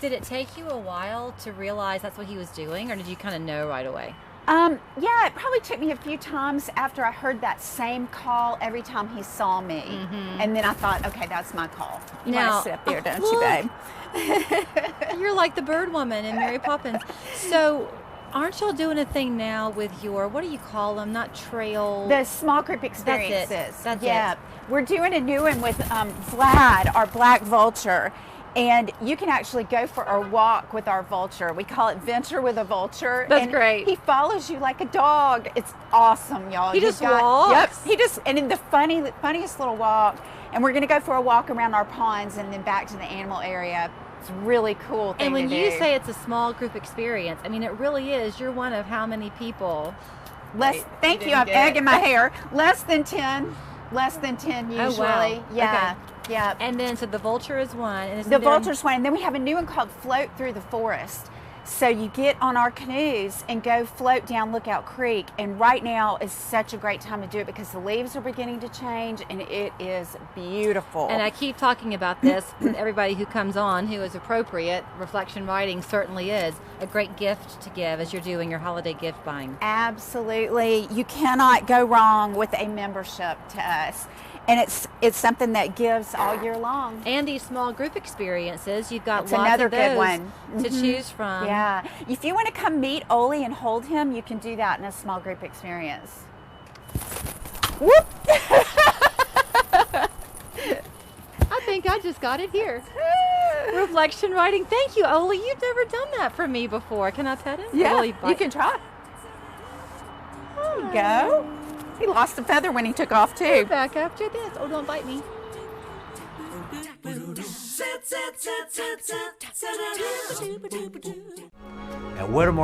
did it take you a while to realize that's what he was doing, or did you kind of know right away? Yeah, it probably took me a few times after I heard that same call every time he saw me. And then I thought, okay, that's my call. You want to sit up there, don't you, babe? You're like the bird woman in Mary Poppins. So aren't y'all doing a thing now with your, what do you call them? Not trail. The small group experiences. That's it. We're doing a new one with Vlad, our black vulture. And you can actually go for a walk with our vulture. We call it Venture with a Vulture. That's great. He follows you like a dog. It's awesome, y'all. He just walks? Yep. And in the funniest little walk. And we're going to go for a walk around our ponds and then back to the animal area. It's a really cool thing And when to you do. say it's a small group experience, I mean, it really is. You're one of how many people? Thank you. I'm egg in my hair. Less than 10. Less than 10 usually. Oh, wow. Yeah. Okay. Yeah. And then, so the vulture is one. And The vulture's one. And then we have a new one called Float Through the Forest. So you get on our canoes and go float down Lookout Creek. And right now is such a great time to do it because the leaves are beginning to change and it is beautiful. And I keep talking about this with everybody who comes on who is appropriate. Reflection writing certainly is a great gift to give as you're doing your holiday gift buying. Absolutely. You cannot go wrong with a membership to us. And it's something that gives all year long. And these small group experiences, you've got That's lots another of those good one to choose from. Yeah. If you want to come meet Ollie and hold him, you can do that in a small group experience. Whoop! I think I just got it here. Reflection writing. Thank you, Ollie. You've never done that for me before. Can I pet him? Yeah, you can try. There you go. He lost a feather when he took off, too. We're back after this. Oh, don't bite me. And what a more